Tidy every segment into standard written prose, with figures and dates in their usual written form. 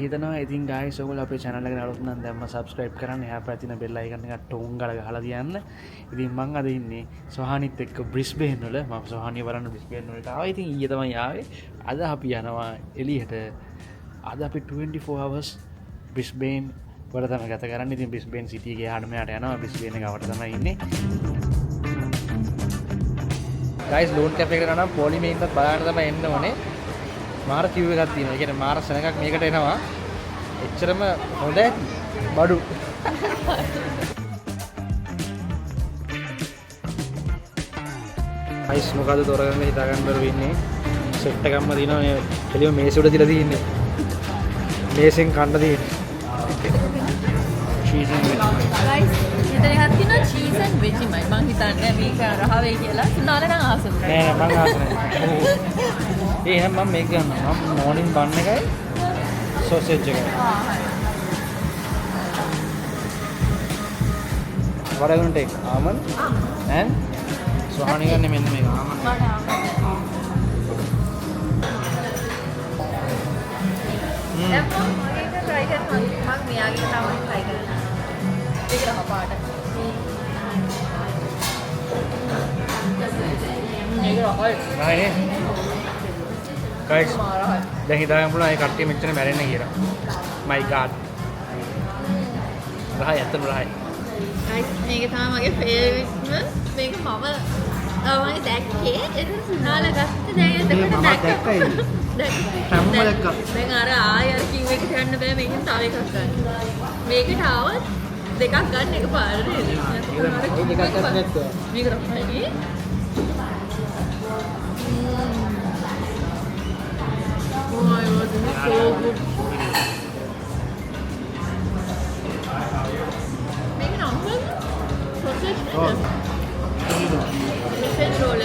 හිතනවා. ඉතින් guys ඔයගොල්ලෝ අපේ channel එකට අලුත් නම් දැම්ම subscribe කරන්න. එහා පැත්තේ තියෙන bell icon එක ටෝන් ගාලා ගහලා තියන්න. ඉතින් මම අද ඉන්නේ සොහානිත් එක්ක බ්‍රිස්බේන් වල. මම සොහානිය වරන්න බ්‍රිස්බේන් වලට ආවා. ඉතින් ඊයේ තමයි ආවේ. අද අපි යනවා එළියට. අද අපි 24 hours බ්‍රිස්බේන් වල තමයි ගත කරන්නේ. ඉතින් බ්‍රිස්බේන් city එකේ එහාට මෙහාට යනවා. බ්‍රිස්බේන් එක අවට තමයි ඉන්නේ. guys loan cafe එකට යනවා. පොලිමේ ඉඳන් බලන්න තමයි එන්න ඕනේ. මාර කිව් එකක් තියෙනවා. ඒ කියන්නේ මාර සෙනඟක් මේකට එනවා. එච්චරම හොඳ ඇති. බඩු. guys මොකද තොරගන්න හිතා ගන්න බැරුව ඉන්නේ. සෙට් එකක්ම දිනවා මේ එළිය මේසෙ උඩ තියලා තියෙන්නේ. මේසෙන් කන්න තියෙන්නේ. cheese and veg. guys මෙතන එකක් තියෙනවා cheese and vegemite. මං හිතන්නේ මේක රහ වෙයි කියලා. නාල නම් ආසම නෑ මං ආස නෑ. ඒ එහෙනම් මම මේක ගන්නවා. මම morning bun එකයි sausage එකයි. What are you going to take? Almond? And? Sohani ganne menna මේක almond. දැන් මම මේක try කරනවා. මම මෙයාගේ තමයි try කරනවා. ඒක රහ පාට. මේක රහයි. නෑ guys දැන් හිතාගන්න පුළුවන් ඒ කට්ටිය මෙච්චර මැරෙන්නේ කියලා. my god. රහයි අතන රහයි. guys මේක තමයි මගේ favorite මේක මම දැක්කේ ඒක සුනාල ගත්ත දැන් එතකොට දැක්කයි. දැන් අර ආයෙ අර කිව් එකට යන්න බෑ මේකෙන් තව එකක් ගන්න. මේකට ආවත් දෙකක් ගන්න එකපාරට නේද? දෙකක් ගන්න නැත්නම් මේක රහයි. Oh my god, this is so good. Make an omelette? Sausage? Oh. Sausage roll.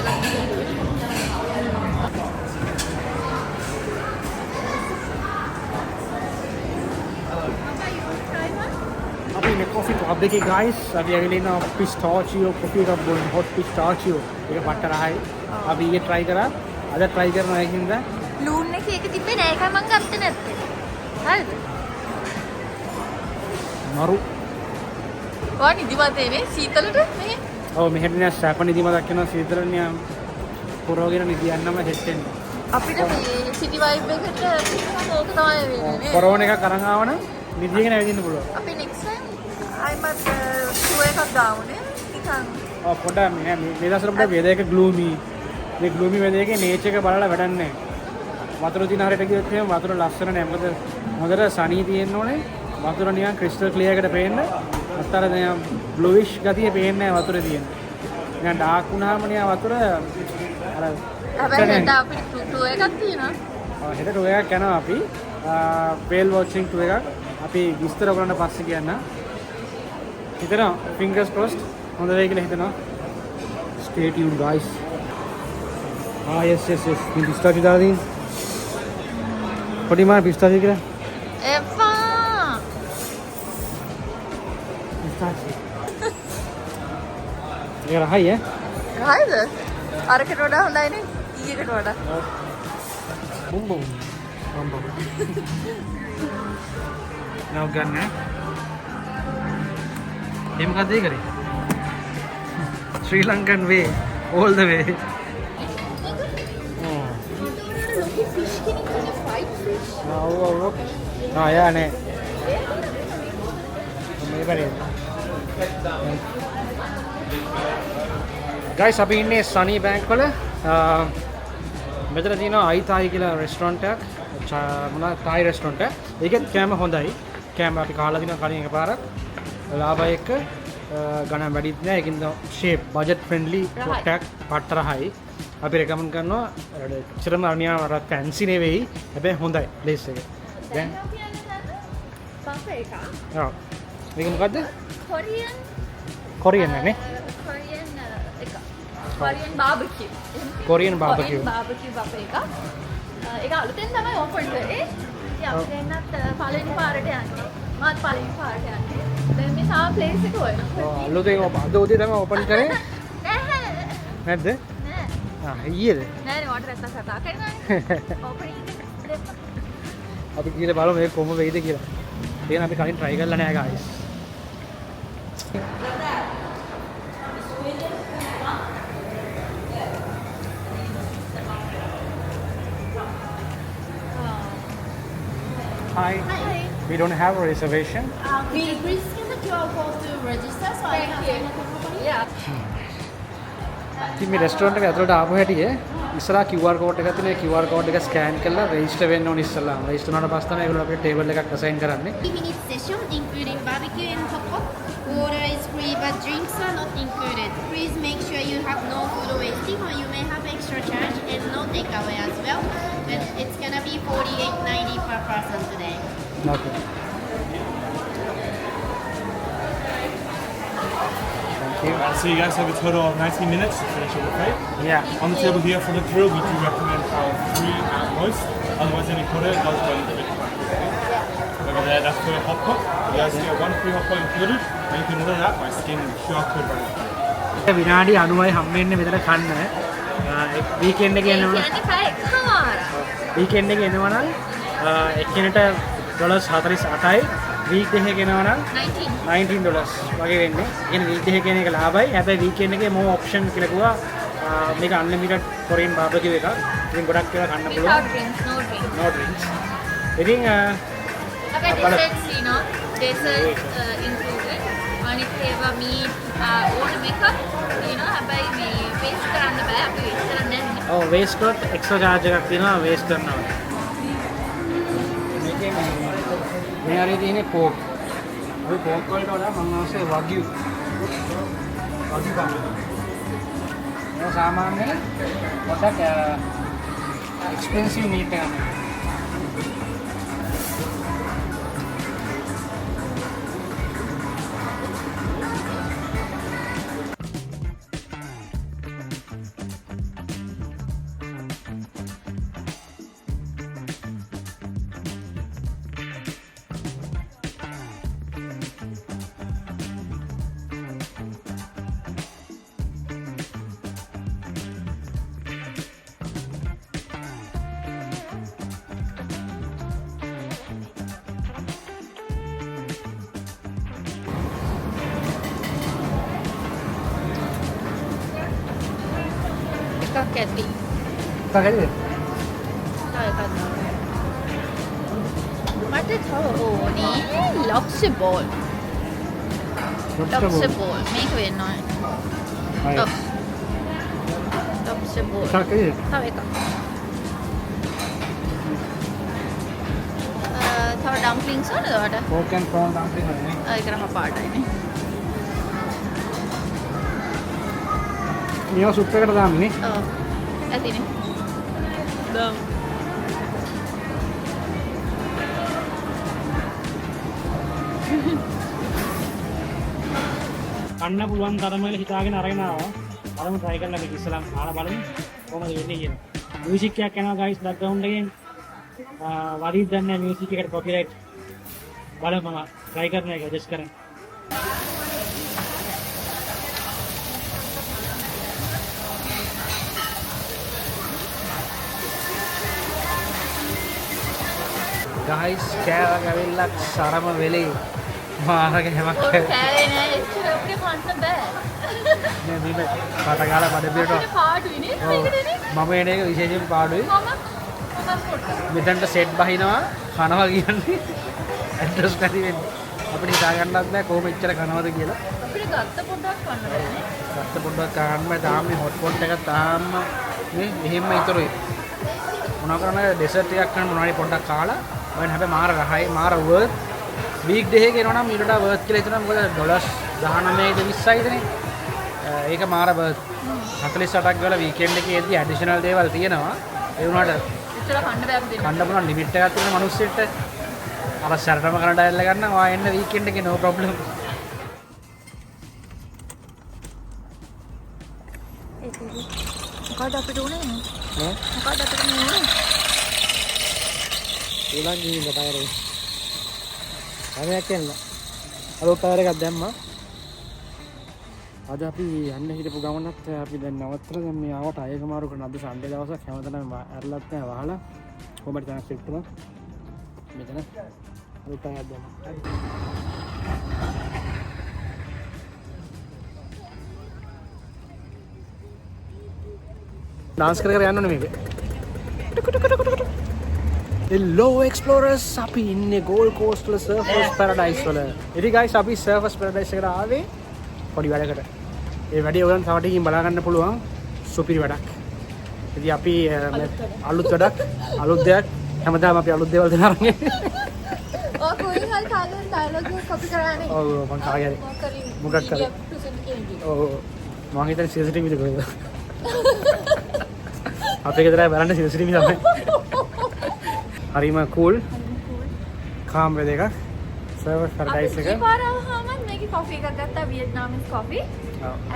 අපි මේ coffee cup දෙකේ guys අපි ඇවිල්ලා ඉන්න pistachio coffee එකක් බොන්න hot pistachio ඒක පට්ටරහයි. අපි ඊයේ try කරා. අද try කරනවා ඒකින්ද ලූන් එකේ ඒක තිබ්බේ නෑ ඒකයි මං ගත්තේ නැත්තේ. හරිද? මරු. ඔය නිදිමතේ මේ සීතලට මේ. ඔව් මෙහෙට නේ සැප නිදිමතක් වෙනවා සීතල නිය පුරවගෙන නිදියන්නම හෙට් වෙන්නේ. අපිට මේ සිටි වයිබ් එකට ඕක තමයි වෙන්නේ. කොරෝන එකක් අරන් ආවනම් නිදියගෙන ඇවිදින්න පුළුවන්. අපි next time අයිමත් ෂෝ එකක් දාමුනේ. නිකන් ඔව් පොඩ්ඩක් මේ දවස්වල පොඩ්ඩක් weather එක gloomy. මේ gloomy weather එකේ nature එක බලලා වැඩක් නැහැ. වතුර දින හරියට ගියොත් එහෙම වතුර ලස්සන නෑ. මොකද හොඳට සනී තියෙන්න ඕනේ. වතුර නිකන් ක්‍රිස්ටල් ක්ලියර් එකට පේන්න. අතර දැන් බ්ලුයිෂ් ගතිය පේන්නේ නැහැ වතුරේ තියෙන. නිකන් ඩාර්ක් වුණාම නිකන් වතුර අර හැබැයි හෙට අපිට ටූ එකක් තියෙනවා. ඔව් හෙට ටූ එකක් යනවා අපි. whale watching ටූ එකක්. අපි විස්තර කරන්න පස්සේ කියන්න. හිතනවා fingers crossed හොඳ වෙයි කියලා හිතනවා. stay tuned guys. yes මේ pistachio දාලා තියෙන්නේ. පොඩි මාර pistachio කියලා. එපා. pistachio. ඒක රහයි ඈ. හරිද? අරකට වඩා හොඳයි නේ. ඊයකට වඩා. බුම් බුම්. now ගන්න. ඒ මොකද ඒ කරේ? Sri Lankan way all the way. fish කෙනෙක් fried fish. ඔව්. යා නේ. මේ බලන්න. guys අපි ඉන්නේ Sunny Bank වල. මෙතන තියෙනවා අයිතායි කියලා රෙස්ටොරන්ට් එකක්. මොනවා තායි රෙස්ටොරන්ට් එක. ඒකෙත් කෑම හොඳයි. කෑම අපි කාලා දිනවා කලින් එකපාරක්. ලාභය එක්ක ගණන් වැඩිත් නෑ. ඒකින්ද shape budget friendly ටැක් පට්ටරහයි. අපි රෙකමන්ඩ් කරනවා. ඉතරම අනියා අර fancy නෙවෙයි. හැබැයි හොඳයි place එක. දැන් බෆේ එක. ඔව්. මේක මොකද්ද? කොරියන් නේ? Korean barbecue. Korean barbecue. Korean barbecue buffet එක. ඒක අලුතෙන් තමයි ඕපන් කරේ. ඉතින් අපි දෙන්නත් පළවෙනි පාරට යන්නේ. මාත් පළවෙනි පාරට යන්නේ. දැන් මේ සා ප්ලේස් එක හොයනවා. ඔව් අලුතෙන් අද උදේ තමයි ඕපන් කරේ. නැද්ද? නෑ. ඊයේද? නෑ නේ මට නැත්තම් කතා කරනවානේ. ඕපනින් එක අපි ගිහලා බලමු මේක කොහොම වෙයිද කියලා. එහෙනම් අපි කලින් try කරලා නැහැ guys. Hi. Hi. We don't have a reservation. Please scan the QR code to register so I can send the company. Yeah. ඉතින් මේ රෙස්ටුරන්ට් එක ඇතුළට ආපු හැටියේ ඉස්සරහා QR code එකක් තියෙනවා. QR code එක ස්කෑන් කරලා රෙජිස්ටර් වෙන්න ඕනේ ඉස්සලා. රෙජිස්ටර් වුණාට පස්සේ තමයි ඒගොල්ලෝ අපිට ටේබල් එකක් අසයින් කරන්නේ. 3-minute session including barbecue and hot pot. Water is free but drinks are not included. Please make sure you have no food wasting or you may have extra charge and no takeaway as well. But it's gonna be $48.90 per person today. Okay. Thank you. So you guys have a total of 19 minutes to finish your buffet. Yeah. On the table here for the grill, we do recommend our free at most. Otherwise, any put it does run a bit pricey. Over there, that's for a hot pot. You guys get one free hot pot included, and you can order that by scanning the QR code right there. විනාඩි 90යි හම්බෙන්නේ මෙතන කන්න. Weekend එකේ එනවා. Weekend එකේ එනවා නම් එක්කෙනෙක්ට $48යි. Week දෙකේ එනවා නම් $19 වගේ වෙන්නේ. කියන්නේ වීක් දෙකේ කියන එක ලාභයි. හැබැයි වීකෙන්ඩ් එකේ more option කියලා කිව්වා. මේක unlimited foreign barbecue එකක්. ඉතින් ගොඩක් ඒවා කන්න පුළුවන්. Without drinks, no drinks. No drinks. ඉතින් Okay, desserts, you know, desserts included. අනිත් ඒවා meat ඕන එක, you know, හැබැයි මේ waste කරන්න බෑ. අපි waste කරන්නේ නැහැ. ඔව් waste කරොත් extra charge එකක් තියෙනවා waste කරනවා. මේකේ මේ හරිය තියෙන්නේ pork. අපි pork වලට වඩා මම ආසේ wagyu. wagyu කන්න. ඒක සාමාන්‍යයෙන් පොඩක් expensive meat එකක්. එකක් ඇති. කාගෙද? මට තව ඕනේ lobster ball. Lobster ball. මේක වෙන්න ඕනේ. Lobster ball. කාගෙද? තව එකක්. තව dumplings ඕනද ඔයාලට? pork and prawn dumpling වනේ. ඒක නම් පාටයිනේ. මේවා සුප් එකට දාන්නේ. ඔව්. ඇතිනේ. දාමු. කන්න පුළුවන් තරමට හිතාගෙන අරගෙන ආවා. බලමු try කරලා මේක ඉස්සලම් ආලා බලමු කොහොමද වෙන්නේ කියලා. මියුසික් එකක් යනවා guys background එකෙන්. වරිත් දන්නේ මියුසික් එකට copyright. බලමු මම try කරන එක adjust කරන්න. guys කෑවක් ඇවිල්ලා සරම වෙලේ මාරක හැමක් ඔය කෑවේ නෑ එච්චර අපිට කන්න බෑ. මේ මේ කටගාලා බඩපිරට අපිට පාඩුයිනේ මේකනේ. මම එන එක විශේෂයෙන් පාඩුයි. මම කොට. මෙතනට සෙට් බහිනවා කනවා කියන්නේ ඇඩ්‍රස් නැති වෙන්නේ. අපිට හිතා ගන්නවත් බෑ කොහොම ඉච්චර කනවද කියලා. අපිට ගත්ත පොඩ්ඩක් කන්න බෑනේ. ගත්ත පොඩ්ඩක් කන්න බෑ. තාම මේ හොට් පොට් එක තාම මේ මෙහෙම ඉතුරුයි. මොනවා කරන්නේ ඩෙසර්ට් එකක් කරන්න මොනවාරි පොඩ්ඩක් කාලා මම හැබැයි මාර රහයි මාර වර්ත් වීක් ඩේ එකේ එනවා නම් ඊට වඩා වර්ත් කියලා හිතනවා මොකද $19.20යිදනේ ඒක මාර වර්ත් 48ක් ගාලා වීකෙන්ඩ් එකේ එද්දි ඇඩිෂනල් දේවල් තියෙනවා ඒ වුණාට ඉතල කන්න බෑ අපිට. කන්න පුළුවන් ලිමිට් එකක් තියෙන මිනිස්සුන්ට අර සැරටම කරන්න ඇල්ල ගන්න ඔයා එන්න වීකෙන්ඩ් එකේ no problem. මොකද අපිට උනේ? නේ මොකද අපිට උනේ? උලන් ගිහින් ටයරේ හරියක් එන්න අලුත් ටයර් එකක් දැම්මා. අද අපි යන්න හිටපු ගමනත් අපි දැන් නවත්තලා දැන් මේ ආවට අයක මාරු කරන අද සන්ඩේ දවසක් හැමතැනම ඇරලත් නැහැ වහලා කොහමද දැන් ෂිෆ්ට් එක මෙතන උපයක් දෙන්න. ඩාන්ස් කර කර යන්න ඕනේ මේක. හෙලෝ එක්ස්ප්ලෝරර්ස් අපි ඉන්නේ ගෝල්ඩ් කෝස්ට් වල සර්ෆර්ස් පැරඩයිස් වල. ඉතින් ගයිස් අපි සර්ෆර්ස් පැරඩයිස් එකට ආවේ පොඩි වැඩකට. ඒ වැඩේ ඔයගොල්ලන් තව ටිකකින් බලා ගන්න පුළුවන් සුපිරි වැඩක්. ඉතින් අපි අලුත් වැඩක් අලුත් දෙයක් හැමදාම අපි අලුත් දේවල් දෙන අරන් ඉන්නේ. ඔය කොයි හරි කාලේ ඩයලොග් එක කොපි කරානේ. ඔව් මං කාගේ මොකක් කරේ? ඔව් මං හිතන්නේ CCTV එක කොහෙද? අපේ ගෙදර බලන්න CCTV තමයි. හරිම කූල් කාම් වෙද එකක් සර්වර් පැරඩයිස් එක. පාරවහම මේකේ කොෆි එකක් ගත්තා වියට්නාමීස් කොෆි.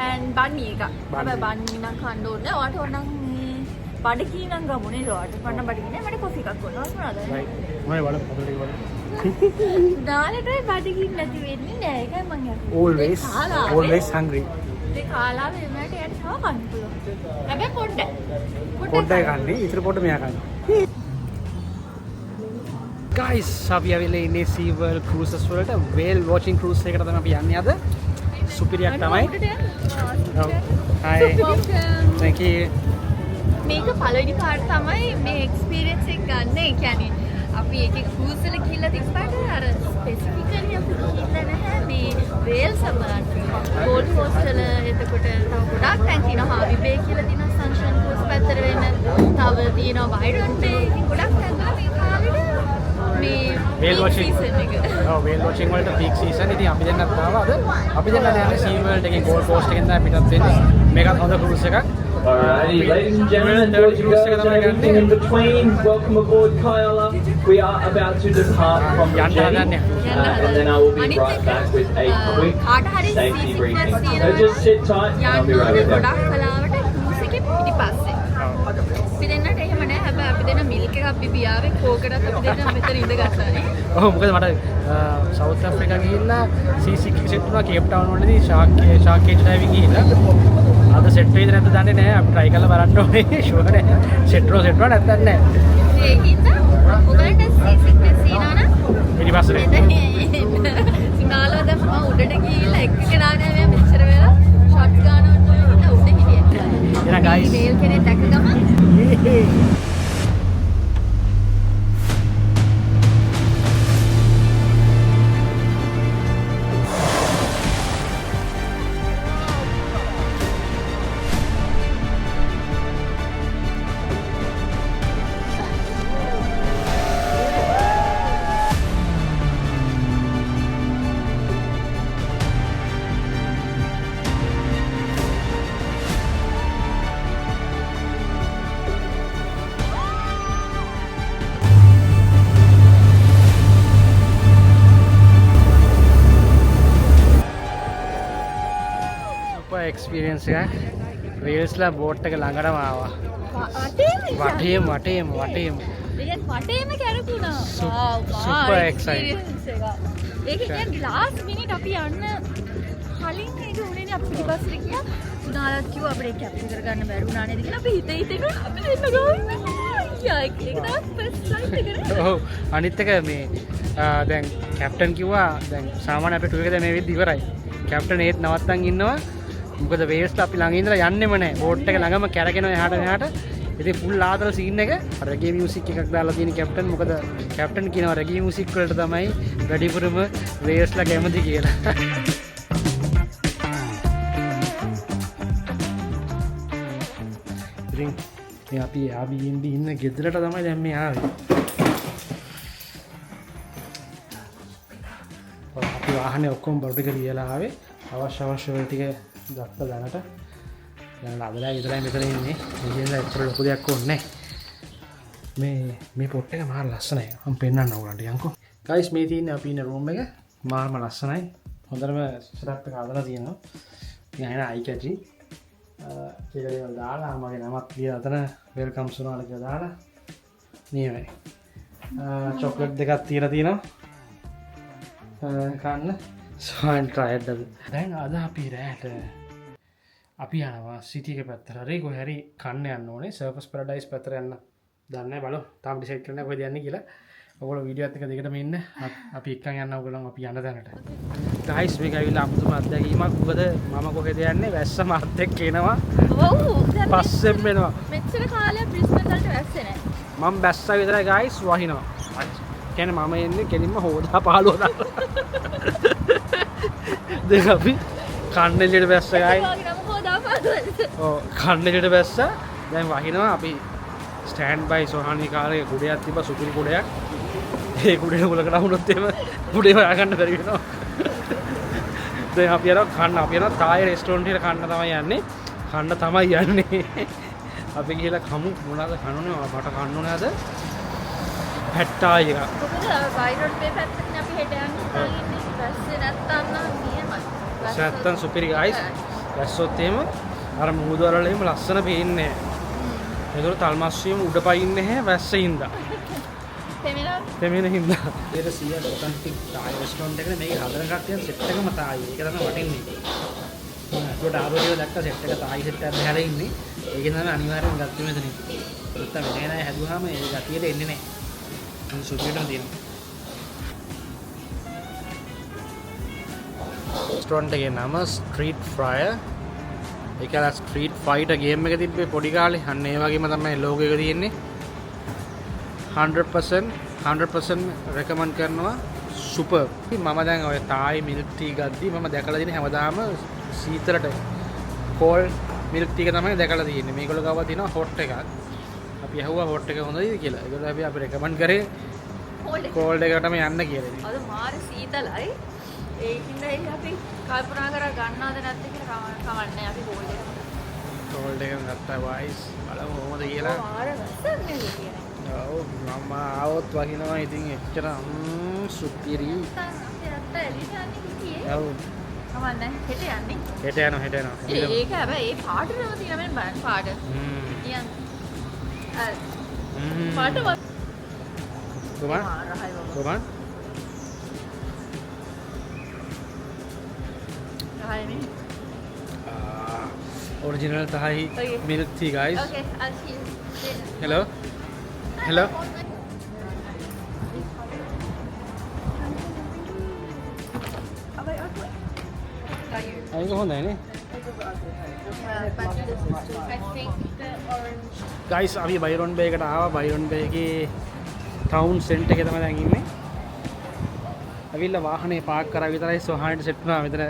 and බන්නි එක. හැබැයි බන්නි නම් කන්න ඕනේ. ඔයාට ඕන නම් මේ බඩගී නම් ගමුනේ ඔයාට. පන්න බඩගී නෑ මට කොෆි එකක් ඕන. මොනවද? මොනේ වල පොතේ වල. දාලට බඩගී නැති වෙන්නේ නෑ. ඒකයි මං always hungry. ඒ කාලා වෙනට යට තව කන්න පුළුවන්. හැබැයි පොඩ්ඩයි කන්නේ. ඉතින් පොඩ්ඩ මෙයා කන්නේ. Guys, අපි ඇවිල්ලා ඉන්නේ Sea World Cruises වලට whale watching cruise එකකට තමයි අපි යන්නේ අද. සුපිරියක් තමයි. Hi. Thank you. මේක පළවෙනි පාර තමයි මේ එක්ස්පීරියන්ස් එක ගන්න. ඒ කියන්නේ අපි එක cruise වල ගිහිල්ලා තිබ්බට අර ස්පෙસિෆිකලි අපි ගිහිල්ලා නැහැ මේ whale සමරන්න. Gold Coast වල එතකොට තව ගොඩක් තැන් තියෙනවා. Harvey Bay කියලා තියෙනවා. Sunshine Coast පැත්තට වෙන. තව තියෙනවා Byron Bay. ඉතින් ගොඩක් තැන් වල මේ කාලෙට whale watching whale watching වලට peak season ඉතින් අපි දෙන්නත් ආවා අද අපි දෙන්න යන්නේ Sea World එකේ Gold Coast එකෙන් තමයි පිටත් වෙන්නේ මේකත් හොඳ cruise එකක්. Alrighty, ladies and gentlemen, boys and girls, anything in between, welcome aboard Kayala. We are about to depart from the jetty, and then I will be right back with a quick safety briefing. So just sit tight, and I'll be right with you. ඔව් මොකද මට south Africa ගිහිල්ලා C6 set වුණා cape town වලදී ෂාක් cage diving ගිහිල්ලා අද set වෙයිද නැද්ද දන්නේ නැහැ අපි try කරලා බලන්න ඕනේ ෂුවර් නැහැ සෙට් වුණා නැත්නම් නැහැ ඒකින්ද ඔයගලට C6 සීනාන ඊට පස්සේ සිනාලවද මම උඩට ගිහිල්ලා එක්ක නානේ මම මෙච්චර වෙලා ෂොට් ගන්නවට උඩ හිටියේ එන ගයිස් මේල් කෙනෙක් දැක්ක ගමන් එක්ස්පීරියන්ස් එකක් වේල්ස්ලා බෝට් එක ළඟටම ආවා වටේම වටේම කැරකුණා super excited ඒක කියන්නේ ග්ලාස් මිනිත් අපි යන්න කලින් ඒක උනේ අපි පිටිපස්සට ගියා සුනාලත් කිව්වා අපිට කැප්චර් කරගන්න බැරි වුණා නේද කියලා අපි හිතේ අපි දෙන්න ගාවා ඒක තමයි ෆස්ට් ෆ්ලයිට් එක ඔව් අනිත් එක මේ දැන් කැප්ටන් කිව්වා දැන් සාමාන්‍ය අපේ ටූර් එක දැන් මේ වෙද්දි ඉවරයි කැප්ටන් ඒත් නවත්තන් ඉන්නවා මොකද වේස්ලා අපි ළඟ ඉඳලා යන්නෙම නැහැ බෝට් එක ළඟම කැරගෙනවා එහාට මෙහාට ඉතින් ෆුල් ආතල් සීන් එක රෙගේ මියුසික් එකක් දාලා තියෙන කැප්ටන් මොකද කැප්ටන් කියනවා රෙගේ මියුසික් වලට තමයි වැඩිපුරම වේස්ලා කැමති කියලා ඉතින් මේ අපි Airbnb ඉන්න ගෙදරට තමයි දැන් මේ ආවේ අපි වාහනේ ඔක්කොම බඩ ටික ලියලා ආවේ අවශ්‍ය වල ටික ගත්ත දැනට දැන් අදලා ඉඳලා මෙතන ඉන්නේ ඉතින් ඇත්තට ලොකු දෙයක් ඕනේ මේ පොට් එක මාර ලස්සනයි මම පෙන්නන්න ඕගලන්ට යන්කෝ ගයිස් මේ තියෙන්නේ අපි ඉන්න රූම් එක මාරම ලස්සනයි හොඳටම සෙටප් එක හදලා තියෙනවා ඉතින් අයන අයි කැචි කියලා දේවල් දාලා මගේ නමත් ලියලා අතන වෙල්කම් සුනාල කියලා දාලා නියමයි චොක්ලට් දෙකක් තියලා තියෙනවා කන්න සෝන් ට්‍රයිඩ් දැන් අද අපි රැට අපි යනවා සිටි එක පැත්තට හරි කොහේ හරි කන්න යන්න ඕනේ සර්ෆස් පැරඩයිස් පැත්තට යන්න දන්නේ නැහැ බලමු තාම ඩිසයිඩ් කරන්න කොහෙද යන්නේ කියලා ඔයගොල්ලෝ වීඩියෝ එකත් එක දිගටම ඉන්න. අපි එක්කන් යන්න ඔයගොල්ලෝ අපි යන තැනට. ගයිස් මේක ඇවිල්ලා අමුතුම අත්දැකීමක්. මොකද මම කොහෙද යන්නේ? වැස්ස මාත් එක්ක එනවා. ඔව්. පස්සෙන් වෙනවා. මෙච්චර කාලයක් බ්‍රිස්බේන් වලට වැස්සේ නැහැ. මම බැස්සා විතරයි ගයිස් වහිනවා. කියන්නේ මම එන්නේ කෙලින්ම හොදා පහලුව දාලා. දැන් අපි කන්නේලියට බැස්ස ගයි. ඔව් කන්නේලියට බැස්ස. දැන් වහිනවා අපි ස්ටෑන්ඩ් බයි සෝහානි කාලේ කුඩයක් තිබ්බා සුපිරි කුඩයක්. ඒ කුඩේ උලකට වුණොත් එහෙම කුඩේ හොයාගන්න බැරි වෙනවා. දැන් අපි යනවා කන්න අපි යනවා තායි රෙස්ටෝරන්ට් එකට කන්න තමයි යන්නේ. කන්න තමයි යන්නේ. අපි ගිහලා කමු මොනවාද කන්නෝනේ මට කන්නෝනේ අද පැට්ටායි එක. මොකද වයිරොඩ් මේ පැත්තට අපි හෙට යන්නේ ඉන්නේ. වැස්සේ නැත්තම් නම් නියමයි. නැත්තම් සුපිරි ගයිස්. වැස්සොත් එහෙම අර මුහුද වල එහෙම ලස්සන පේන්නේ නැහැ. ඒතකොට තල්මස්සියම උඩ පයින්නේ නැහැ වැස්සේ හින්දා. තෙමෙන හින්දා. ඊට 100 ඔතන්ටික් තායි රෙස්ටෝරන්ට් එකනේ මේක හදන කට්ටියන් සෙට් එකම තායි. ඒක තමයි වටින්නේ. ඒකට ආරෝඩිය දැක්ක සෙට් එක තායි සෙට් එකක් බහැලා ඉන්නේ. ඒක තමයි අනිවාර්යෙන් ගත්තේ මෙතනින්. නැත්තම් වෙන නෑ හැදුවාම ඒ ගතියට එන්නේ නෑ. මේ සුපිරිටම තියෙනවා. රෙස්ටෝරන්ට් එකේ නම ස්ට්‍රීට් ෆ්‍රයර්. ඒකලා ස්ට්‍රීට් ෆයිටර් ගේම් එක තිබ්බේ පොඩි කාලේ. අන්න ඒ වගේම තමයි ලෝගෝ එක තියෙන්නේ. 100% රෙකමන්ඩ් කරනවා සුපර්. මම දැන් ඔය තායි මිල්ක් ටී ගද්දි මම දැකලා තියෙන හැමදාම සීතලට කෝල් මිල්ක් ටී එක තමයි දැකලා තියෙන්නේ. මේගොල්ලෝ ගාව තියෙනවා හොට් එකක්. අපි අහුවා හොට් එක හොඳයි කියලා. ඒකට අපි රෙකමන්ඩ් කරේ කෝල්ඩ් එකටම යන්න කියලා. අද මාර සීතලයි. ඒකින්ද අපි කල්පනා කරා ගන්නවද නැද්ද කියලා කවන්නේ අපි කෝල්ඩ් එක ගත්තා වයිස්. බලමු කොහොමද කියලා. මාර වැස්සක් නේ කියන්නේ. ඔව් මම ආවොත් වහිනවා ඉතින් එච්චර සුපිරි. ඔව් කවන්නේ හෙට යන්නේ. හෙට යනවා. ඒක හැබැයි ඒ පාටම තියෙන මෙන්න බලන්න පාට. කියන්න. පාට කොහොමද? Original Thai milk tea, guys. Okay, I'll see you. Hello. Ayo hondai ne. I think the orange. Guys, අපි බයිරොන් බේ එකට ආවා. බයිරොන් බේ එකේ ටවුන් සෙන්ටර් එකේ තමයි දැන් ඉන්නේ. අවිල්ල වාහනේ පාක් කරා විතරයි සෝහානට සෙට් වුණා. මෙතන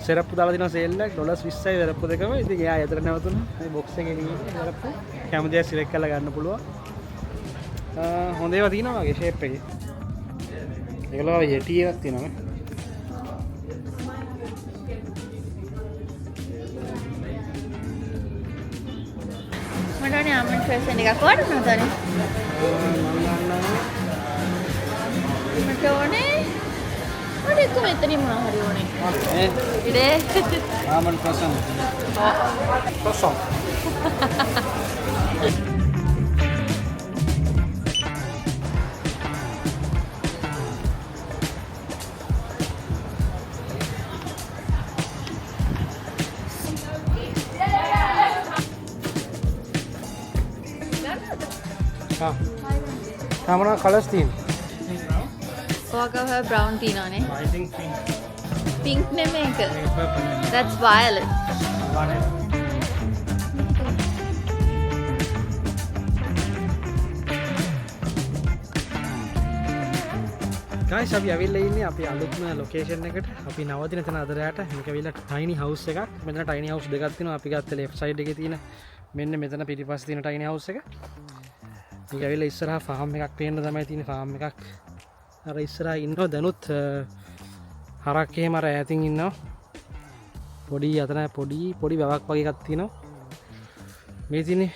සෙරප්පු දාලා දිනවා සේල් එකක් $20යි සෙරප්පු දෙකම. ඉතින් එයා ඇතර නැවතුණා. මේ බොක්ස් එකේ ගිහින් සෙරප්පු කැම දෙයක් සිලෙක්ට් කරලා ගන්න පුළුවන්. හොඳ ඒවා තියෙනවා වගේ ෂේප් එකේ. ඒගොල්ලෝ යටි එකක් තියෙනවා නේ. මටනේ ආමන්ඩ් ෆේෂන් එකක් වඩ නතරනේ. මට ඕනේ. මට එක මෙතනින් මොනවා හරි ඕනේ. ඉතින් almond fashion. Fashion. Kamera colors team. ඔයාගව බ්‍රවුන් තියෙනවනේ. I think pink. පින්ක් නෙමෙයි ඒක. Purple. That's violet. Guys, අපි ඇවිල්ලා ඉන්නේ අපි අලුත්ම ලොකේෂන් එකට. අපි නවතින තැන අද රැට. මේක ඇවිල්ලා tiny house එකක්. මෙතන tiny house දෙකක් තියෙනවා. අපි ගත්ත left side එකේ තියෙන මෙන්න මෙතන පිටිපස්සේ තියෙන tiny house එක. මේක ඇවිල්ලා ඉස්සරහා ෆාම් එකක් පේන්න තමයි තියෙන ෆාම් එකක්. අර ඉස්සරහා ඉන්නව දැනුත් හරක් එහෙම අර ඈතින් ඉන්නවා. පොඩි අතන පොඩි වැවක් වගේ එකක් තියෙනවා. මේ තියෙන්නේ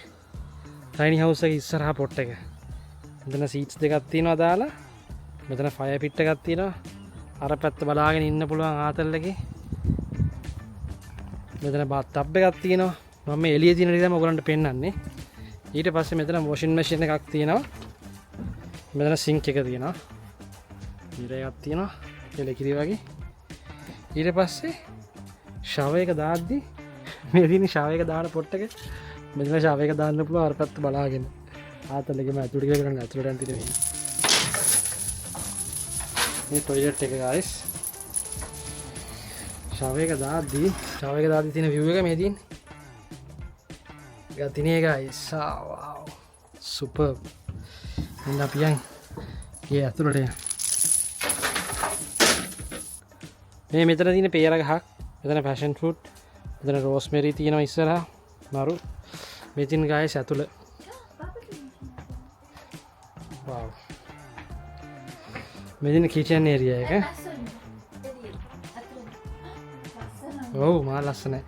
tiny house එකේ ඉස්සරහා පොට් එක. මෙතන seats දෙකක් තියෙනවා දාලා. මෙතන ෆයර් පිට් එකක් තියෙනවා. අර පැත්ත බලාගෙන ඉන්න පුළුවන් ආතල් එකේ. මෙතන බාත් ටබ් එකක් තියෙනවා. මම මේ එළියේ තියෙන දේ තමයි ඔයගලන්ට පෙන්නන්නේ. ඊට පස්සේ මෙතන වොෂින් මැෂින් එකක් තියෙනවා. මෙතන සින්ක් එක තියෙනවා. මිරර් එකක් තියෙනවා. එලකිරි වගේ. ඊට පස්සේ ෂවර් එක දාද්දි මේ තියෙන ෂවර් එක දාන පොට් එක මෙතන ෂවර් එක දාන්න පුළුවන් අර පැත්ත බලාගෙන. ආතල් එකේම ඇතුළට ගිහලා ඇතුළට යන තියෙන්නේ. මේ ටොයිලට් එක guys. shower එක දාද්දී තියෙන view එක මේ තියෙන්නේ. ගතිනේ guys. wow. superb. මෙන්න අපි යන් ගේ ඇතුළට යන්න. මේ මෙතන තියෙන pear ගහක්. මෙතන passion fruit. මෙතන rosemary තියෙනවා ඉස්සරහා. මරු. මේ තියෙන guys ඇතුළ. wow. මේ තියෙන kitchen area එක. ඔව් මා ලස්සනයි.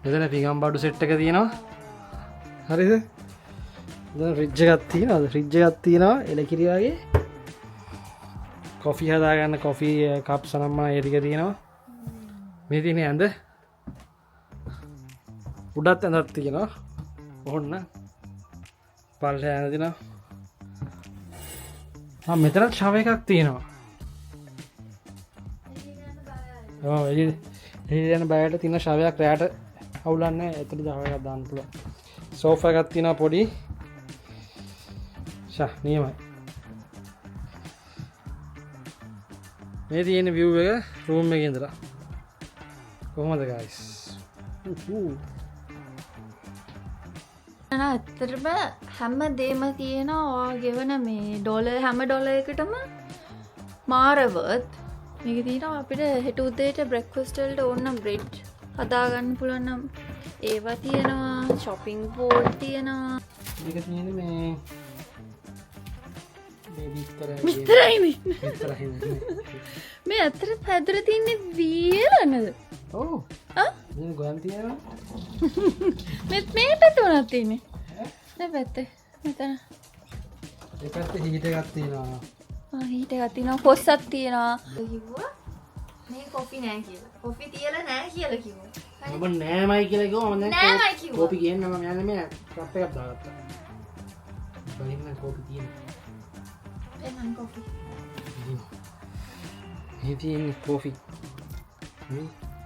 මෙතන පිඟම් බඩු සෙට් එක තියෙනවා. හරිද? මෙතන ෆ්‍රිජ් එකක් තියෙනවා. එලකිරි වගේ. කොෆි හදාගන්න කොෆි කප්ස් අනම්මා ඒ ටික තියෙනවා. මේ තියෙන ඇඳ. උඩත් ඇඳක් තියෙනවා. ඕන්න. පල්ලේ ඇඳ තියෙනවා. මෙතනත් shower එකක් තියෙනවා. ඔව් එළියට යන බයයට තියෙන shower එකක් රැයට අවුලන්නේ ඇතුළේ shower එකක් දාන්න පුළුවන්. sofa එකක් තියෙනවා පොඩි. නියමයි. මේ තියෙන view එක room එකේ ඉඳලා. කොහොමද guys? ඇත්තටම හැම දෙම තියෙනවා ඔයා ගෙවන මේ ඩොලර් හැම ඩොලර් එකටම මාරවත් මේක තියෙනවා අපිට හෙට උදේට බ්‍රෙක්ෆාස්ට් වලට ඕන නම් බ්‍රෙඩ් හදාගන්න පුළුවන් නම් ඒවා තියෙනවා shopping board තියෙනවා මේක තියෙන්නේ මේ විතරයි මේ ඇත්තට පැදුර තියන්නේ වියලනද ඔව් මේ ගොයන් තියෙනවා මේ පැත්ත උනත් තියෙන්නේ මේ පැත්තේ මෙතන ඒ පැත්තේ හීට් එකක් තියෙනවා හීට් එකක් තියෙනවා පොස්සක් තියෙනවා කිව්වා මේ කොෆි නෑ කියලා කොෆි තියලා නෑ කියලා කිව්වා මම නෑමයි කියලා කිව්වා මම දැන් නෑමයි කිව්වා කෝපි ගේන්න මම යන්නේ මේ කප් එකක් දාගත්තා බලින්න කෝපි තියෙනවා එන්න කොෆි මේ තියෙන කෝපි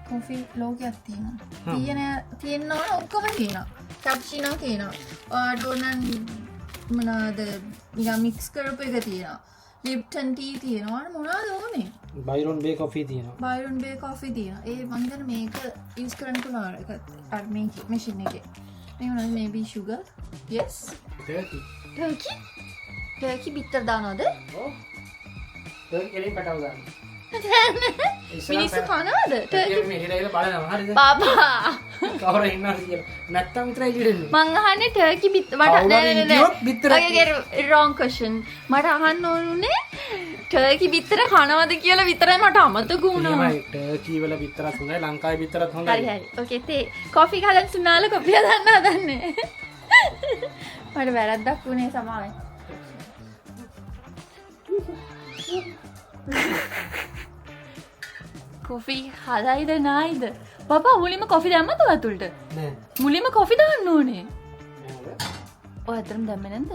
කොෆි ලෝකයක් තියෙනවා තියෙනවා ඔක්කොම තියෙනවා කැප්චිනෝ තියෙනවා ඔයාට ඕන මොනවාද නිකන් මික්ස් කරපු එක තියෙනවා ලිප්ටන් ටී තියෙනවා මොනවද ඕනේ බයිරොන් බේ කොෆි තියෙනවා බයිරොන් බේ කොෆි තියෙනවා ඒ මම හිතන්නේ මේක යූස් කරන්න පුළුවන් එක අර මේ මැෂින් එකේ මේ මොනවද මේබි sugar yes turkey bitter දානවද ඔව් turkey කෙලින් පැටව ගන්න මිනිස්සු කනවද turkey මේ හිරේල බලනවා හරිද බබා කවර ඉන්නවද කියලා නැත්තම් විතරයි කියෙන්නේ මං අහන්නේ turkey bitter මට wrong question මට අහන්න ඕනුනේ turkey bitter කනවද කියලා විතරයි මට අමතක වුණා එහෙමයි turkey වල විතරක් හොඳයි ලංකාවේ විතරක් හොඳයි හරි හරි ඕකේ තේ කොෆි ගහලා සුනාල කොෆි හදන්න හදන්නේ මට වැරද්දක් වුණේ සමාවෙන් කොෆි හදයිද නායිද බබා මුලින්ම කොෆි දැම්මද ඇතුළට නෑ මුලින්ම කොෆි දාන්න ඕනේ ඔය අතරම දැම්මේ නැද්ද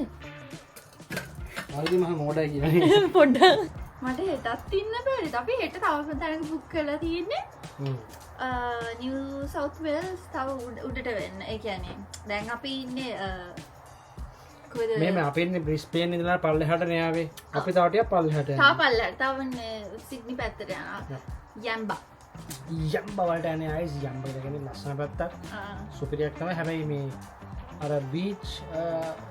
ආයෙදි මම මොඩයි කියන්නේ පොඩ්ඩක් මට හෙටත් ඉන්න බැරිද අපි හෙට තව තැනක බුක් කරලා තියෙන්නේ නිව් සවුත් වෙල්ස් තව උඩට වෙන්න ඒ කියන්නේ දැන් අපි ඉන්නේ මේ අපේ ඉන්නේ බ්‍රිස්බේන් ඉඳලා පල්ලෙහාට නේ ආවේ අපි තව ටිකක් පල්ලෙහාට තව පල්ලෙහාට තව සිඩ්නි පැත්තට යනවා යම්බා වලට යන්නේ ආයෙත් යම්බා කියන්නේ ලස්සන පැත්තක් සුපිරියක් තමයි හැබැයි මේ අර බීච්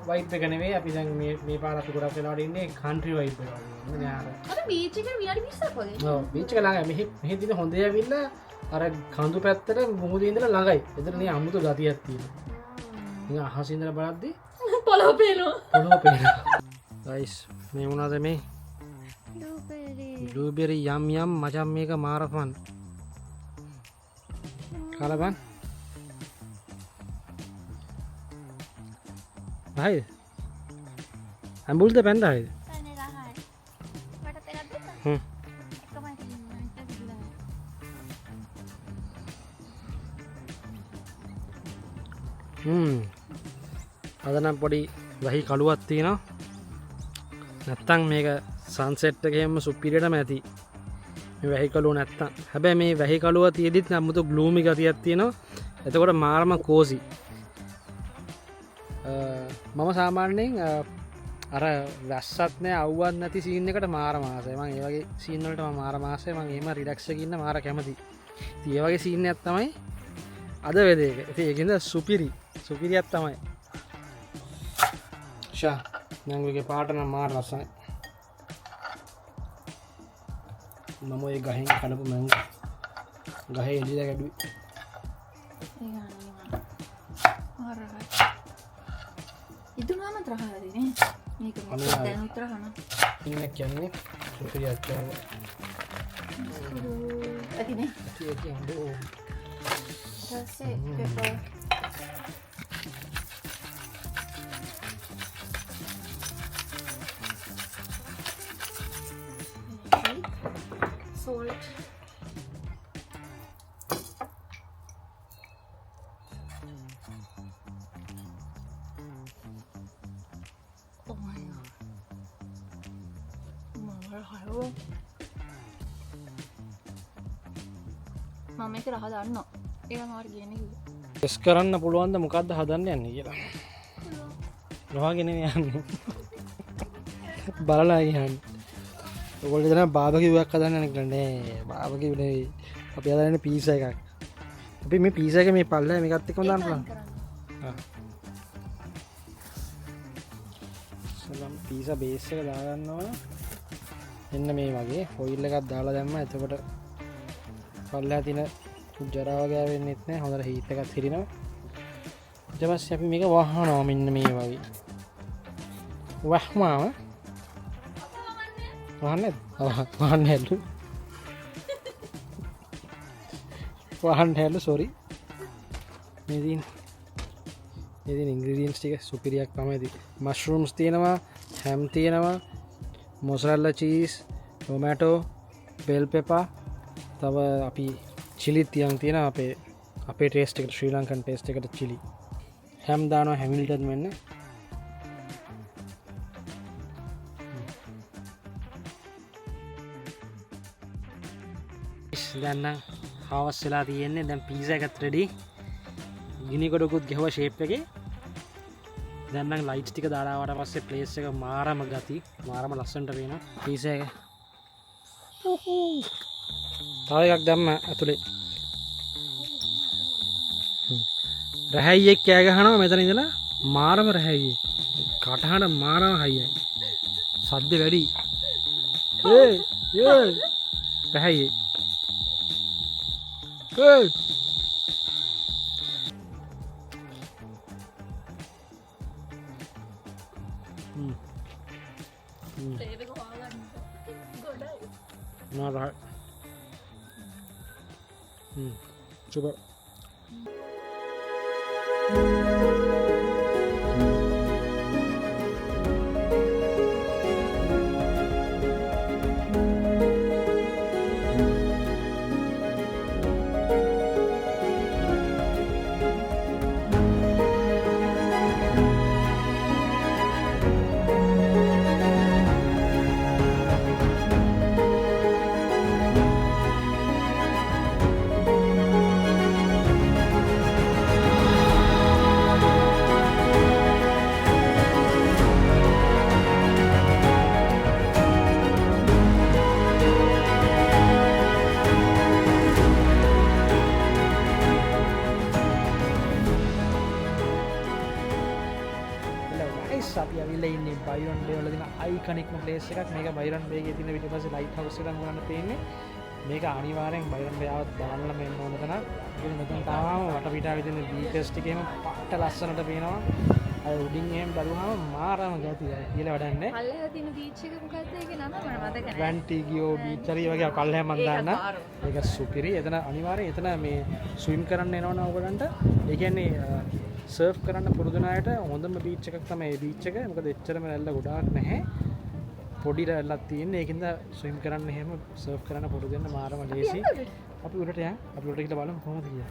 වයිබ් එක නෙවෙයි අපි දැන් මේ පාර අපි ගොඩක් වෙලාවට ඉන්නේ කන්ට්‍රි වයිබ් එක වගේ නේ අර බීච් එක විනාඩි 20ක් වගේ ඔව් බීච් එක ළඟයි මෙහි තියෙන හොඳේ ඇවිල්ලා අර කඳු පැත්තට මුහුදේ ඉඳලා ළඟයි එතන නේ අමුතු ගතියක් තියෙනවා නිකන් අහසින් ඉඳලා බලද්දි පොළොව පේනවා ගයිස් මේ මොනවද මේ බ්ලූබෙරි යම් මචං මේක මාරෆන් කාලා බන් හයිද අම්බුල්ද පැන්ද හයිද අද නම් පොඩි වැහි කළුවක් තියෙනවා නැත්තම් මේක සන්සෙට් එකේම සුපිරියටම ඇති මේ වැහි කළුව නැත්තම් හැබැයි මේ වැහි කළුව තියෙදිත් අමුතු ග්ලූමි ගතියක් තියෙනවා එතකොට මාරම කෝසි මම සාමාන්‍යයෙන් අර වැස්සත් නෑ අවුවත් නැති සීන් එකට මාර මාසයි. මම ඒ වගේ සීන් වලට මම මාර මාසයි. මම එහෙම රිලැක්ස් එකකින් ඉන්න මාර කැමතියි. ඉතින් ඒ වගේ සීන් එකක් තමයි අද වෙදේක. ඉතින් ඒකින්ද සුපිරියක් තමයි. ෂා මංගුගේ පාට නම් මාර රසයි. මම ඔය ගහෙන් කඩපු මංගු ගහේ එළිලා ගැඩුවේ. ඉදුනාම තරහදීනේ මේක දැන් උත්තරහන ඉන්න කියන්නේ සුපිරියක් කියලා. ඇතිනේ ඒක කියන්නේ ඊටසේ pepper salt oh my god මම මේක රහ දාන්නවා ඒක මාර කියන්නේ කිව්වා ටෙස් කරන්න පුළුවන්ද මොකද්ද හදන්න යන්නේ කියලා. රහගෙන යන්නේ. බලලා යන්නේ. ඔයගොල්ලෝ දැන් බාබකියු එකක් හදන්න යන්නේ කියලා නෑ. බාබකියු නෙවෙයි. අපි හදන්නේ පීසා එකක්. අපි මේ පීසා එක මේ පල්ලෙහා මේකත් එක්කම දාන්න පුළුවන්. ආ. සලම් පීසා බේස් එක දාගන්නවා. එන්න මේ වගේ ෆොයිල් එකක් දාලා දැම්මා. එතකොට පල්ලෙහා තියෙන ජරාව ගෑවෙන්නෙත් නෑ. හොඳට හීට් එකක් හිරිනවා. ඊට පස්සේ අපි මේක වහනවා මෙන්න මේ වගේ. වහමාව වහන්නේ වහන්නේලු වහන්නේලු සෝරි මේ දින ඉන්ග්‍රීඩියන්ට්ස් ටික සුපිරියක් තමයි තියෙන්නේ. මෂ්රූම්ස් තියෙනවා, හැම් තියෙනවා, මොසරෙල්ලා චීස්, ටොමැටෝ, බෙල් පෙපර්, තව අපි චිලි තියෙනවා අපේ ටේස්ට් එකට ශ්‍රී ලංකන් ටේස්ට් එකට චිලි. හැම් දානවා හැමිල්ටන් වෙන්න. දැන් නම් හවස් වෙලා තියෙන්නේ. දැන් පීසා එකත් රෙඩි. ගිනි ගොඩකුත් ගෙහුවා ෂේප් එකේ. දැන් නම් ලයිට්ස් ටික දාලා ආවට පස්සේ ප්ලේස් එක මාරම ගති. මාරම ලස්සනට පේනවා පීසා එක. තව එකක් දැම්ම ඇතුලේ. රැහැයියෙක් කෑ ගහනවා මෙතන ඉඳලා. මාරම රැහැයියෙක්. කටහඬ මාරම හයියයි. සද්ද වැඩි. රැහැයියෙක්. Hey! Not right. Coba. අපි ඇවිල්ලා ඉන්නේ බයිරන් බේ වල තියෙන අයිකනික්ම ප්ලේස් එකක්. මේක බයිරන් බේ එකේ තියෙන පිටිපස්සේ ලයිට් හවුස් එකක් ගන්න තියෙන්නේ. මේක අනිවාර්යෙන් බයිරන් බේ ආවත් බලන්න මෙන්න ඕන තැන. ඉතින් මෙතන තාම වටපිටාවේ තියෙන බීචස් ටික එහෙම පට්ට ලස්සනට පේනවා. අය උඩින් එහෙම බලුවාම මාරම ගැතියි කියලා වැඩක් නැහැ. පල්ලෙහා තියෙන බීච් එක මොකක්ද ඒකේ නම මම මතක නැහැ. වැන්ටිගියෝ බීච් හරි වගේ පල්ලෙහා මන් දාන්න. ඒක සුපිරි. එතන අනිවාර්යෙන් එතන මේ ස්විම් කරන්න එනවනේ ඔයගලන්ට. ඒ කියන්නේ සර්ෆ් කරන්න පුරුදු අයට හොඳම බීච් එකක් තමයි මේ බීච් එක. මොකද එච්චරම රැල්ල ගොඩාක් නැහැ. පොඩි රැල්ලක් තියෙන්නේ. ඒකින්ද ස්විම් කරන්න එහෙම සර්ෆ් කරන්න පුරුදු වෙන්න මාරම ලේසි. අපි උඩට යන්. අපි උඩට ගිහලා බලමු කොහොමද කියලා.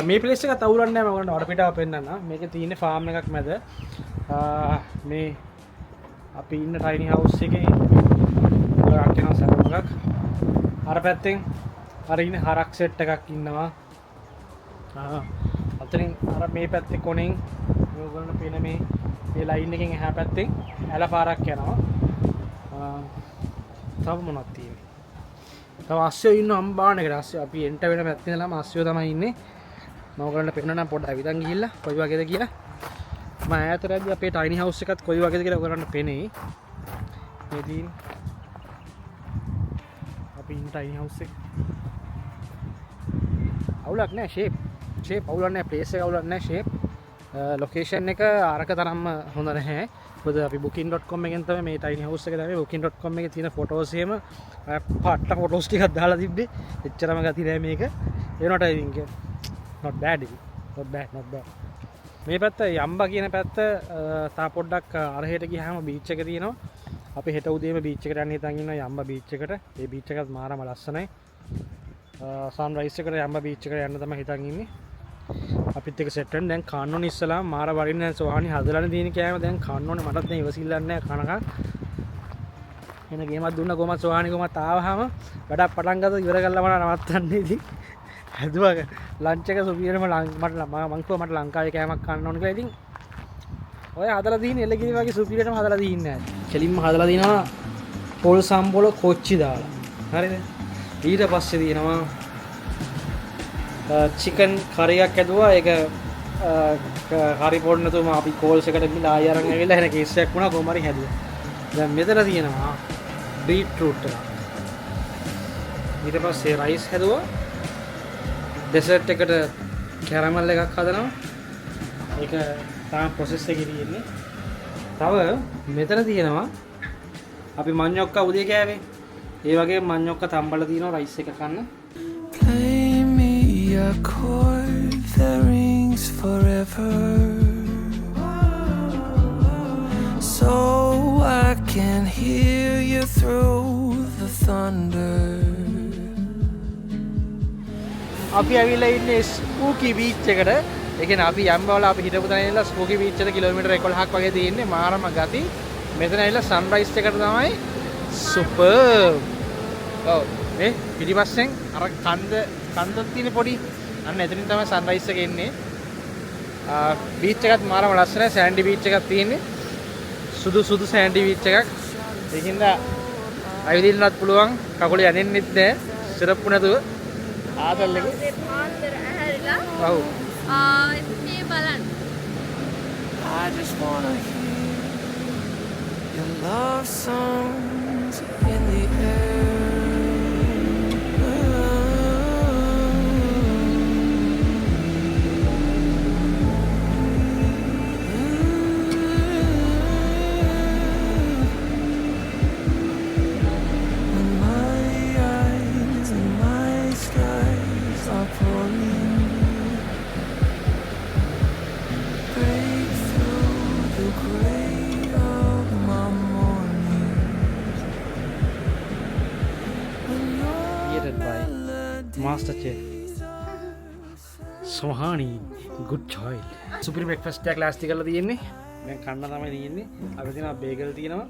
මේ ප්ලේස් එක තවුරන්නේ නැහැ. මම ඔයගොල්ලන්ට වටපිටාව පෙන්නන්න. මේකේ තියෙන ෆාම් එකක් මැද මේ අපි ඉන්න ටයිනි හවුස් එකේ ඔයාට යන සරම එකක්. අර පැත්තෙන් අර ඉන්නේ හරක් සෙට් එකක් ඉන්නවා. ඔතනින් අර මේ පැත්තේ කොනෙන් ඔයගොල්ලන්ට පේන මේ ලයින් එකෙන් එහා පැත්තෙන් ඇල පාරක් යනවා. තව මොනවද තියෙන්නේ? තව අස්සයෝ ඉන්න අම්බානකට අස්සයෝ අපි එන්ට වෙන පැත්තේ ඉඳලාම අස්සයෝ තමයි ඉන්නේ. මම ඔයගොල්ලන්ට පෙන්නන නම් පොඩ්ඩක් විතන් ගිහිල්ලා කොයි වගේද කියලා. මම ඈතරදී අපේ ටයිනි හවුස් එකත් කොයි වගේද කියලා ඔයගොල්ලන්ට පෙනේ. මේ තියෙන්නේ අපි ඉන්න ටයිනි හවුස් එක. අවුලක් නැහැ ෂේප් අවුලක් නැහැ ප්ලේස් එක අවුලක් නැහැ ෂේප් ලොකේෂන් එක අරක තරම්ම හොඳ නැහැ. මොකද අපි booking.com එකෙන් තමයි මේ tiny house එක තමයි booking.com එකේ තියෙන ෆොටෝස් එහෙම පාට්ට ෆොටෝස් ටිකක් දාලා තිබ්බේ. එච්චරම ගති නැහැ මේක. ඒ වුණාට ඉතින් not bad. මේ පැත්ත යම්බා කියන පැත්ත තා පොඩ්ඩක් අරහෙට ගියාම බීච් එක තියෙනවා. අපි හෙට උදේම බීච් එකට යන්න හිතන් ඉන්නවා යම්බා බීච් එකට. ඒ බීච් එකත් මාරම ලස්සනයි. සන්රයිස් එකට යම්බා බීච් එකට යන්න තමයි හිතන් ඉන්නේ. අපිත් එක සෙට් වෙන දැන් කන්න ඕනේ ඉස්සලා මාර වරින්න දැන් සෝහානි හදලානේ තියෙන කෑම දැන් කන්න ඕනේ මටත් දැන් ඉවසිල්ලක් නැහැ කනකම්. එන ගේමක් දුන්න කොහමද සෝහානි කොහමද ආවහම වැඩක් පටන් ගත්තා ඉවර කරලා මම නවත්තන්නේ ඉතින්. හදුවා ලන්ච් එක සුපියරම මට මං කිව්වා මට ලංකාවේ කෑමක් කන්න ඕනේ කියලා. ඉතින් ඔය හදලා තියෙන එළගිරි වගේ සුපියරටම හදලා තින්නේ නැහැ. කෙලින්ම හදලා දිනවා පොල් සම්බොල කොච්චි දාලා. හරිද? ඊට පස්සේ දිනවා චිකන් කරි එකක් ඇදුවා. ඒක හරි පොඩ්නතුම අපි කෝල්ස් එකට ගිහලා ආයෙ අරන් ඇවිල්ලා එන කේස් එකක් වුණා කොහොම හරි හැදුවා. දැන් මෙතන තියෙනවා බීට්රූට් එක. ඊට පස්සේ රයිස් හැදුවා. ඩෙසර්ට් එකට කැරමල් එකක් හදනවා. ඒක තාම ප්‍රොසෙස් එකේ තියෙන්නේ. තව මෙතන තියෙනවා අපි මඤ්ඤොක්කා උදේ කෑවේ. ඒ වගේ මඤ්ඤොක්කා තම්බලා තියෙනවා රයිස් එක කන්න. A chord that rings forever, so I can hear you through the thunder. අපි ඇවිල්ලා ඉන්නේ ස්පූකි බීච් එකට. ඒ කියන්නේ අපි යම්බවල අපි හිටපු තැන ඉඳලා ස්පූකි බීච් එකට කිලෝමීටර් 11ක් වගේ තියෙන්නේ. මාරම ගති. මෙතන ඇවිල්ලා සන්රයිස් එකට තමයි සුපර්. ඔව් මේ පිටිපස්සෙන් අර කන්දක් තියෙන පොඩි අන්න එතනින් තමයි සන්රයිස් එක එන්නේ. බීච් එකත් මාරම ලස්සනයි. සෑන්ඩි බීච් එකක් තියෙන්නේ. සුදු සෑන්ඩි බීච් එකක්. ඒකින්ද ඇවිදින්නත් පුළුවන්. කකුල යන්නෙත් නැහැ. සිරප්පු නැතුව. ආදල් එක. පාන්දර ඇහැරිලා. ඔව්. මේ බලන්න. I just wanna hear your love songs in the air. Master Chef Sohani good child. Super breakfast එකක් ලාස්ට් කරලා තියෙන්නේ. දැන් කන්න තමයි තියෙන්නේ. අපි තියෙනවා බේගල් තියෙනවා.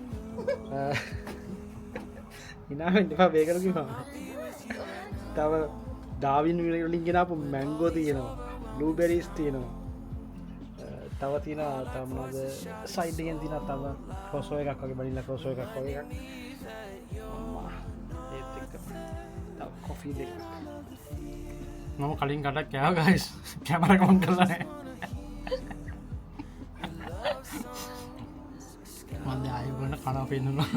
ඉනාවෙන් දෙපා බේගල් කිව්වා. තව ඩාවින් වලින් ගෙනාපු මැංගෝ තියෙනවා. බ්ලූබෙරිස් තියෙනවා. තව තියෙනවා තව මොනවද සයිඩ් එකෙන් තියෙනවා තව ක්‍රොසෝ එකක් වගේ බනිලා ක්‍රොසෝ එකක් වගේ එකක්. ඒත් එක්ක තව කොෆි දෙකක්. මම කලින් කටක් කෑවා ගයිස්. කැමරා එක ඔන් කරලා නැහැ. මම දැන් ආයෙ ගන්න කන පෙන්නනවා.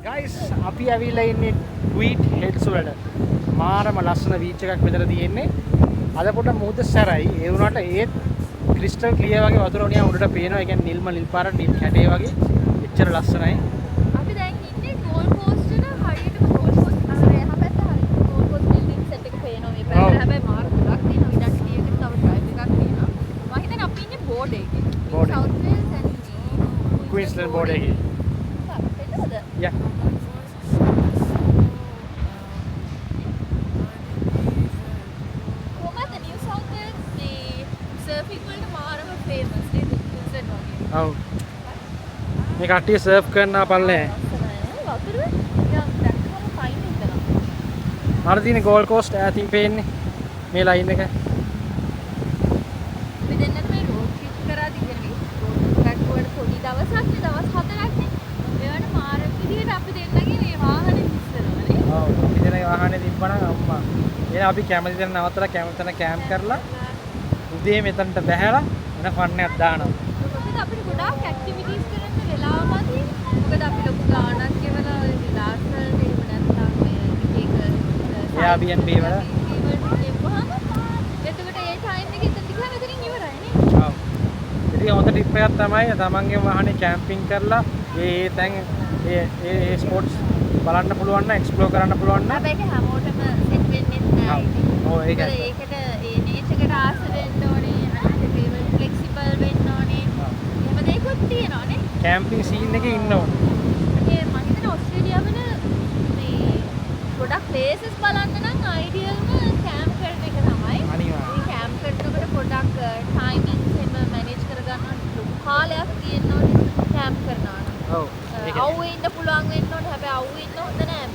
ගයිස් අපි ඇවිල්ලා ඉන්නේ ට්වීට් හෙඩ්ස් වලට. මාරම ලස්සන බීච් එකක් මෙතන තියෙන්නේ. අද පොඩ්ඩක් මුහුද සැරයි. ඒ වුණාට ඒත් ක්‍රිස්ටල් ක්ලියර් වගේ වතුර උණියා උඩට පේනවා. ඒ කියන්නේ නිල් පාර නිල් කැටේ වගේ. එච්චර ලස්සනයි. අපි දැන් ඉන්නේ ගෝල්ඩ් කෝස්ට් එක හරියටම ගෝල්ඩ් කෝස්ට් අර එහා පැත්ත හරියට ගෝල්ඩ් කෝස්ට් බිල්ඩින් සෙට් එක පේනවා. මේ පැත්තට හැබැයි මාර ගොඩක් තියෙනවා. ඊට ක්ලියර් තව ඩ්‍රයිව් එකක් තියෙනවා. මම හිතන්නේ අපි ඉන්නේ බෝඩ් එකේ. South Wales and Queensland board එකේ. එතනද? Yeah. කොහමද නිව් සවුත් වේල්ස් මේ සර්ෆින් වලට මාරම ෆේමස් නේද? Queensland වගේ. ඔව්. මේ කට්ටිය සර්ෆ් කරනවා පල්ලේ. අර තියෙන ගෝල් කෝස්ට් ඈතින් පේන්නේ මේ ලයින් එක. අපි දෙන්නත් මේ රෝඩ් ට්‍රිප් කරා දිගනේ. රෝඩ් වල පොඩි දවසක් නේ දවස් 4ක් නේ. ඒවට මාර විදියට අපි දෙන්නගේ මේ වාහනේ මිස් කරනවානේ. ඔව් අපි දෙනගේ වාහනේ තිබ්බනම් අම්මා. එහෙනම් අපි කැමති තැන නවත්තලා කැමති තැන කැම්ප් කරලා උදේ මෙතනට බැහැලා වෙන ෆන් එකක් දානවා. මොකද අපිට ගොඩාක් ඇක්ටිවිටීස් කරන්න වෙලාව මදි. මොකද අපි ලොකු ගාණක් ගෙවලා රිලාක්ස් වලට එහෙම නැත්නම් මේ එක Airbnb වල. එතකොට ඒ ටයිම් එකේ එතන ගිහම එතනින් ඉවරයිනේ. ඔව්. ඉතින් හොඳ ටිප් එකක් තමයි තමන්ගේ වාහනේ කැම්පින් කරලා ඒ තැන් ඒ ස්පොට්ස් බලන්න පුළුවන් නම් එක්ස්ප්ලෝර් කරන්න පුළුවන් නම් හැබැයි ඒක හැමෝටම සෙට් වෙන්නේ නැහැ. ඔව් ඒක. ඒකට ඒ නේචර් එකට ආස වෙන්න ඕනේ. අනිත් ඒවා ෆ්ලෙක්සිබල් වෙන්න ඕනේ. එහෙම දෙයක්ත් තියෙනවානේ. කැම්පින් සීන් එකේ ඉන්න ඕනේ. ඒ මම හිතන්නේ ඕස්ට්‍රේලියාව වල මේ ගොඩක් ප්ලේසස් බලන්න නම් අයිඩියල්ම කැම්ප් කරන එක තමයි. අනිවාර්යයෙන්. මේ කැම්ප් කරනකොට පොඩක් ටයිමින්ග්ස් එහෙම මැනේජ් කරගන්න ලොකු කාලයක් තියෙන්න ඕනේ කැම්ප් කරනවා නම්. ඔව්. අවුවේ ඉන්න පුළුවන් වෙන්න ඕනේ. හැබැයි අවුවේ ඉන්න හොඳ නෑ.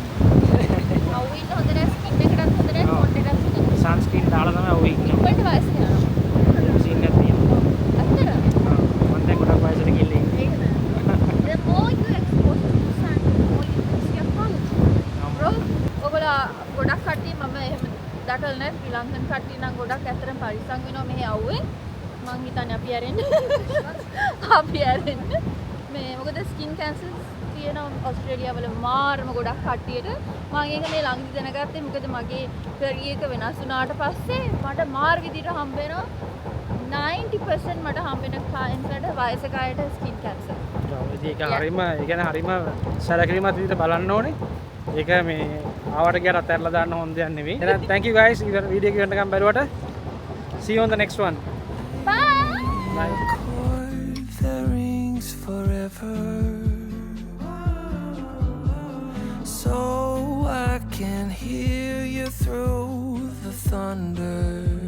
අවුවේ ඉන්න හොඳ නෑ. ස්කින් එකටත් හොඳ නෑ. මොන්ටටත් හොඳ නෑ. සන්ස්ක්‍රීන් දාලා තමයි ඔය ඉන්නේ. ඉක්මනට වයස යනවා. සීන් එකක් තියෙනවා. අත්තර. මම දැන් ගොඩක් වයසට ගිහිල්ලා ඉන්නේ. ඒක නෑ. The more you expose to the sun, the more you see your quality. Bro, ඔයගොල්ලෝ ගොඩක් කට්ටිය මම එහෙම දටල් නෑ. ශ්‍රී ලංකන් කට්ටිය නම් ගොඩක් ඇත්තටම පරිස්සම් වෙනවා මෙහි අවුවේ. මං හිතන්නේ අපි ඇරෙන්න. අපි ඇරෙන්න. මේ මොකද ස්කින් කැන්සර් තියෙන ඕස්ට්‍රේලියාව වල මාරම ගොඩක් කට්ටියට මම ඒක මේ ළඟදි දැනගත්තේ මොකද මගේ කැරියර් එක වෙනස් වුණාට පස්සේ මට මාර විදිහට හම්බ වෙනවා 90% මට හම්බ වෙන ක්ලයන්ට්ස්ලට වයසක අයට ස්කින් කැන්සර්. ඔව් ඒක හරීම ඒ කියන්නේ හරීම සැලකිලිමත් විදිහට බලන්න ඕනේ. ඒක මේ ආවට ගියට අතහැරලා දාන්න හොඳ දෙයක් නෙවෙයි. එහෙනම් thank you guys ඉවර වීඩියෝ එක ගන්න බැලුවට. See you on the next one. Bye. Bye. chord that rings forever, so I can hear you through the thunder.